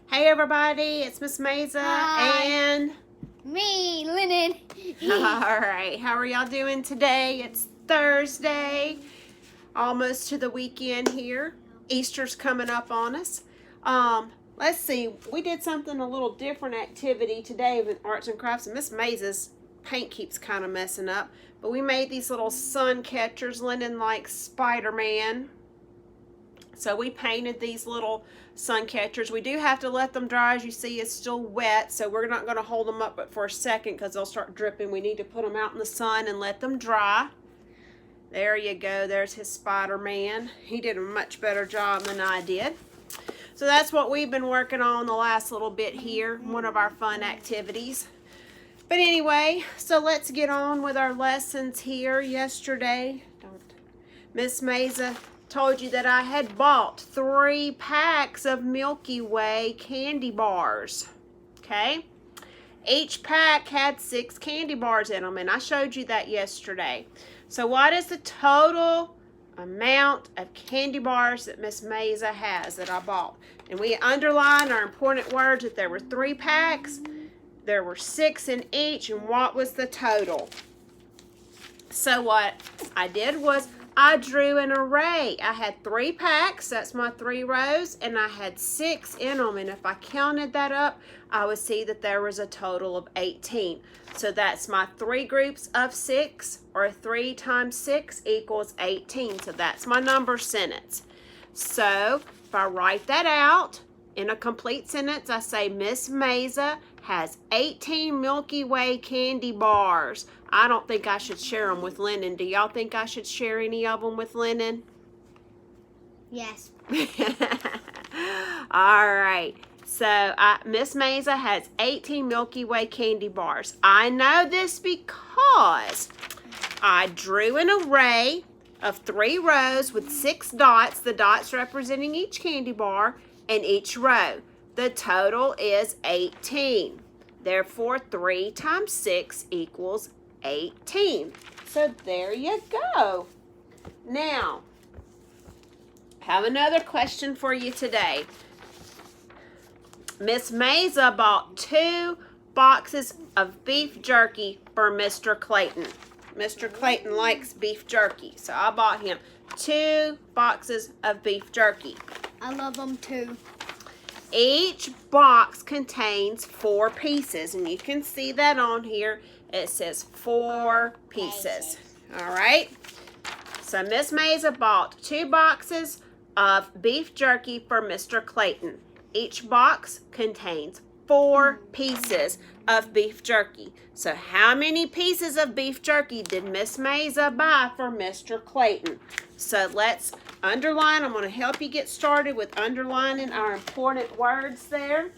Hey everybody, it's Miss Maza. Hi. And Me, Lennon. Alright, how are y'all doing today? It's Thursday, almost to the weekend here. Easter's coming up on us. Let's see, we did something a little different activity today with arts and crafts, and Miss Maza's paint keeps kind of messing up. But we made these little sun catchers. Lennon likes Spider-Man. So we painted these little sun catchers. We do have to let them dry. As you see, it's still wet, so we're not going to hold them up but for a second because they'll start dripping. We need to put them out in the sun and let them dry. There you go. There's his Spider-Man. He did a much better job than I did. So that's what we've been working on the last little bit here, one of our fun activities. But anyway, so let's get on with our lessons here. Yesterday, Miss Maza told you that I had bought 3 packs of Milky Way candy bars. Okay? Each pack had 6 candy bars in them, and I showed you that yesterday. So what is the total amount of candy bars that Miss Maza has that I bought? And we underlined our important words that there were 3 packs, there were 6 in each, and what was the total? So what I did was I drew an array. I had 3 packs, that's my 3 rows, and I had 6 in them. And if I counted that up, I would see that there was a total of 18. So that's my 3 groups of 6, or 3 times 6 equals 18. So that's my number sentence. So if I write that out in a complete sentence, I say Miss Maza has 18 Milky Way candy bars. I don't think I should share them with Lennon. Do y'all think I should share any of them with Lennon? Yes. All right. So Miss Maza has 18 Milky Way candy bars. I know this because I drew an array of 3 rows with 6 dots, the dots representing each candy bar, and each row. The total is 18. Therefore, 3 times 6 equals 18. So there you go. Now, have another question for you today. Miss Maza bought 2 boxes of beef jerky for Mr. Clayton. Mr. Clayton likes beef jerky, so I bought him 2 boxes of beef jerky. I love them too. Each box contains 4 pieces, and you can see that on here. It says 4 pieces. All right. So Miss Maza bought 2 boxes of beef jerky for Mr. Clayton. Each box contains 4 pieces of beef jerky. So how many pieces of beef jerky did Miss Maza buy for Mr. Clayton? So let's underline. I'm going to help you get started with underlining our important words there.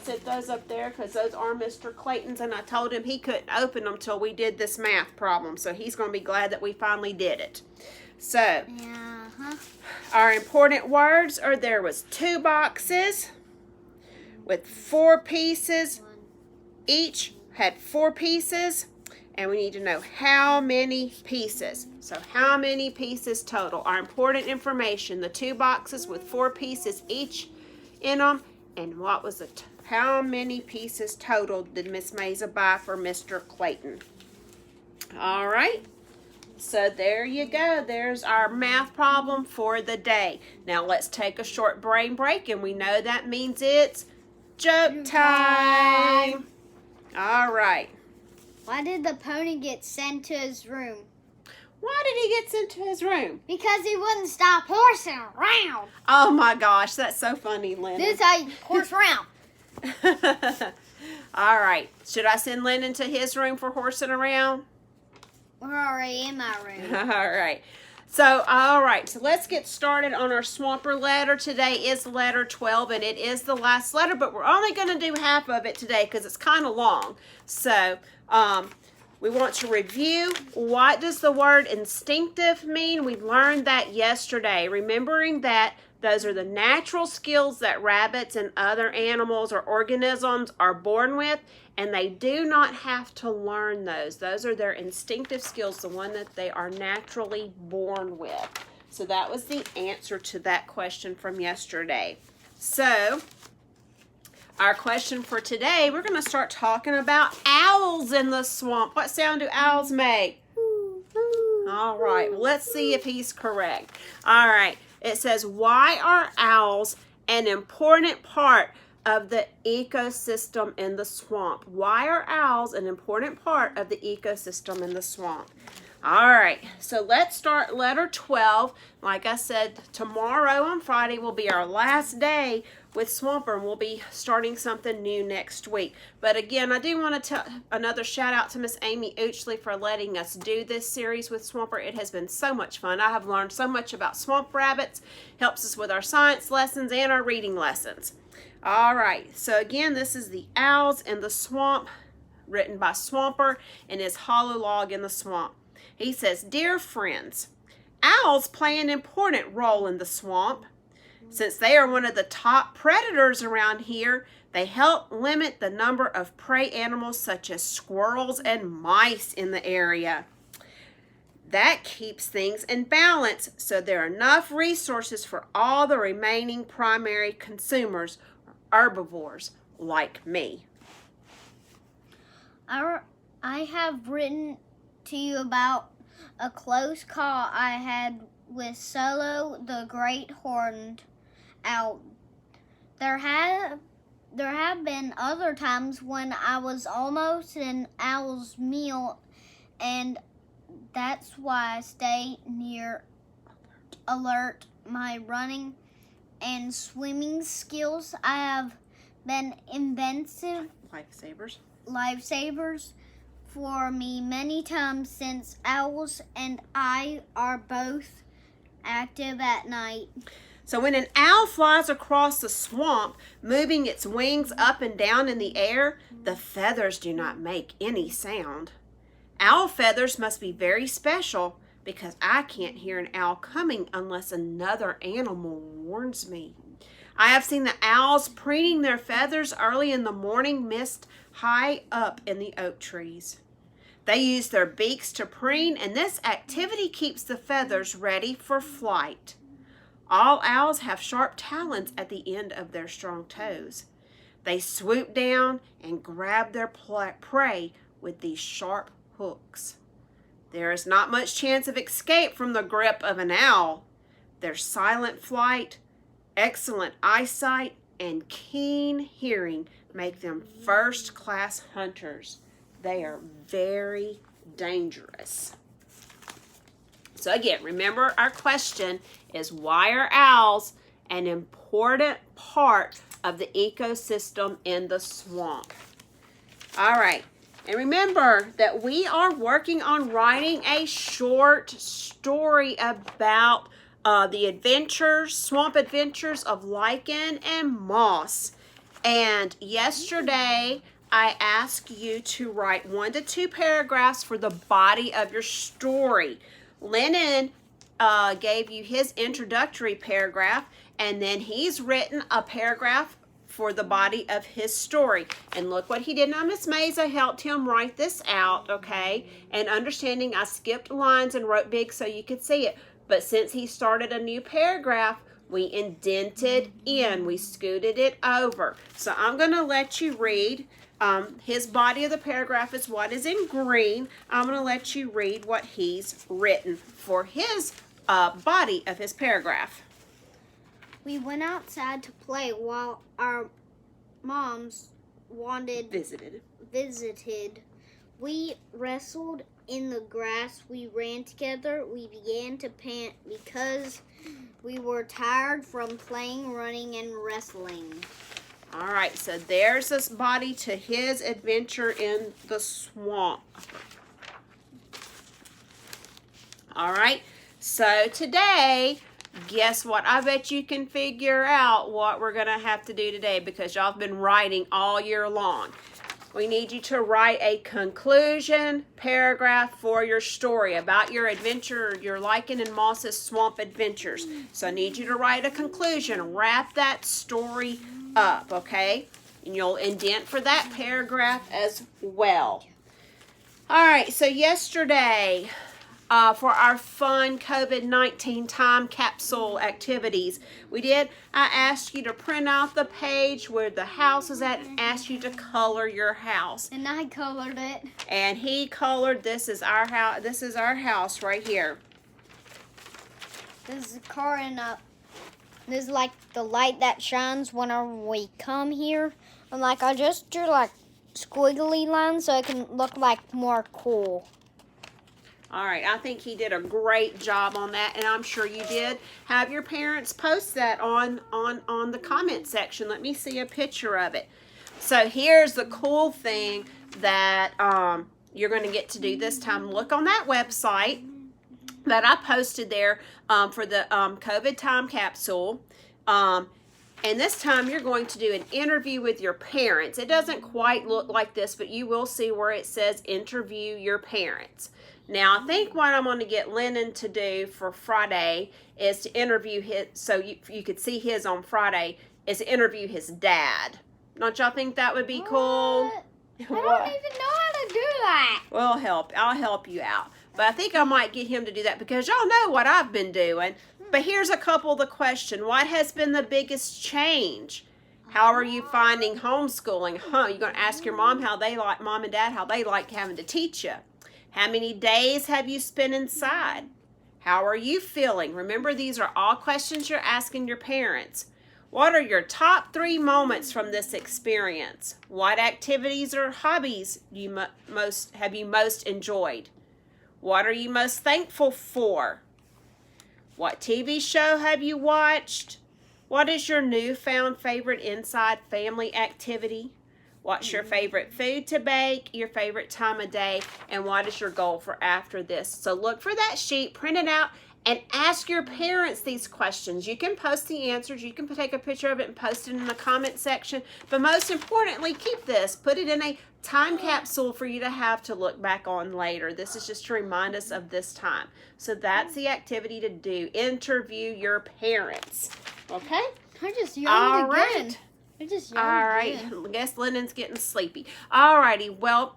Set those up there because those are Mr. Clayton's, and I told him he couldn't open them till we did this math problem. So he's going to be glad that we finally did it. So our important words are there was 2 boxes with 4 pieces. Each had 4 pieces. And we need to know how many pieces. So how many pieces total? Our important information, the 2 boxes with 4 pieces each in them. And what was it? How many pieces total did Miss Maza buy for Mr. Clayton? All right. So there you go. There's our math problem for the day. Now let's take a short brain break. And we know that means it's joke time. All right. Why did the pony get sent to his room? Why did he get sent to his room? Because he wouldn't stop horsing around. Oh my gosh, that's so funny, Lennon. This is how you horse around. All right. Should I send Lennon to his room for horsing around? We're already in my room. All right. So, all right. So let's get started on our Swamper letter. Today is letter 12, and it is the last letter, but we're only going to do half of it today because it's kind of long. So, we want to review what does the word instinctive mean. We learned that yesterday, remembering that those are the natural skills that rabbits and other animals or organisms are born with, and they do not have to learn those. Those are their instinctive skills, the one that they are naturally born with. So that was the answer to that question from yesterday. So Our question for today, we're going to start talking about owls in the swamp. What sound do owls make? All right, well, let's see if he's correct. All right, it says, why are owls an important part of the ecosystem in the swamp? Why are owls an important part of the ecosystem in the swamp? All right, so let's start letter 12. Like I said, tomorrow on Friday will be our last day with Swamper, and we'll be starting something new next week. But again, I do want to tell another shout out to Miss Amy Uchley for letting us do this series with Swamper. It has been so much fun. I have learned so much about swamp rabbits. Helps us with our science lessons and our reading lessons. All right, so again, this is The Owls in the Swamp, written by Swamper in his hollow log in the swamp. He says, dear friends, owls play an important role in the swamp. Since they are one of the top predators around here, they help limit the number of prey animals such as squirrels and mice in the area. That keeps things in balance, so there are enough resources for all the remaining primary consumers, herbivores like me. I have written to you about a close call I had with Solo the Great Horned Owl. There have been other times when I was almost an owl's meal, and that's why I stay near alert. My running and swimming skills I have been inventive lifesavers for me many times, since owls and I are both active at night. So when an owl flies across the swamp, moving its wings up and down in the air, the feathers do not make any sound. Owl feathers must be very special, because I can't hear an owl coming unless another animal warns me. I have seen the owls preening their feathers early in the morning mist high up in the oak trees. They use their beaks to preen, and this activity keeps the feathers ready for flight. All owls have sharp talons at the end of their strong toes. They swoop down and grab their prey with these sharp hooks. There is not much chance of escape from the grip of an owl. Their silent flight, excellent eyesight, and keen hearing make them first-class hunters. They are very dangerous. So again, remember our question is, why are owls an important part of the ecosystem in the swamp? All right, and remember that we are working on writing a short story about the swamp adventures of lichen and moss. And yesterday, I asked you to write 1 to 2 paragraphs for the body of your story. Lennon gave you his introductory paragraph, and then he's written a paragraph for the body of his story. And look what he did. Now, Miss Maza helped him write this out, okay? And understanding, I skipped lines and wrote big so you could see it. But since he started a new paragraph, we indented in. We scooted it over. So I'm going to let you read. His body of the paragraph is what is in green. I'm going to let you read what he's written for his body of his paragraph. We went outside to play while our moms visited. We wrestled in the grass. We ran together. We began to pant because we were tired from playing, running, and wrestling. All right, so there's this body to his adventure in the swamp. All right, so today, guess what? I bet you can figure out what we're going to have to do today, because y'all have been writing all year long. We need you to write a conclusion paragraph for your story about your adventure, your lichen and moss's swamp adventures. So I need you to write a conclusion. Wrap that story up, okay? And you'll indent for that paragraph as well. All right, so yesterday for our fun COVID-19 time capsule activities. I asked you to print out the page where the house is at and asked you to color your house. And I colored it. And he colored, this is our house right here. This is a car and this is like the light that shines whenever we come here. And like I just drew like squiggly lines so it can look like more cool. All right, I think he did a great job on that, and I'm sure you did. Have your parents post that on the comment section. Let me see a picture of it. So here's the cool thing that you're going to get to do this time. Look on that website that I posted there for the COVID time capsule. And this time you're going to do an interview with your parents. It doesn't quite look like this, but you will see where it says interview your parents. Now, I think what I'm going to get Lennon to do for Friday is to interview his, so you could see his on Friday, is to interview his dad. Don't y'all think that would be cool? What? I don't even know how to do that. Well, I'll help you out. But I think I might get him to do that because y'all know what I've been doing. But here's a couple of the question. What has been the biggest change? How are you finding homeschooling? You're going to ask your mom mom and dad how they like having to teach you. How many days have you spent inside? How are you feeling? Remember, these are all questions you're asking your parents. What are your top 3 moments from this experience? What activities or hobbies have you most enjoyed? What are you most thankful for? What TV show have you watched? What is your newfound favorite inside family activity? What's your favorite food to bake, your favorite time of day, and what is your goal for after this? So look for that sheet, print it out, and ask your parents these questions. You can post the answers. You can take a picture of it and post it in the comment section. But most importantly, keep this. Put it in a time capsule for you to have to look back on later. This is just to remind us of this time. So that's the activity to do. Interview your parents. Okay? I just yawned again. Right. I just All yawned right. again. I guess Lennon's getting sleepy. All righty. Well,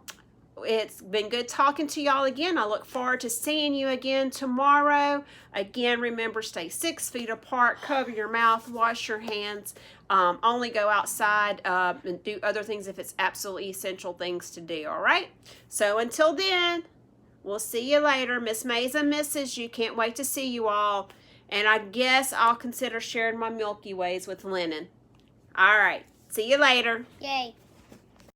it's been good talking to y'all again. I look forward to seeing you again tomorrow. Again, remember, stay 6 feet apart, cover your mouth, wash your hands. Only go outside and do other things if it's absolutely essential things to do, all right? So until then, we'll see you later. Miss Maza misses you. Can't wait to see you all. And I guess I'll consider sharing my Milky Ways with Lennon. All right. See you later. Yay.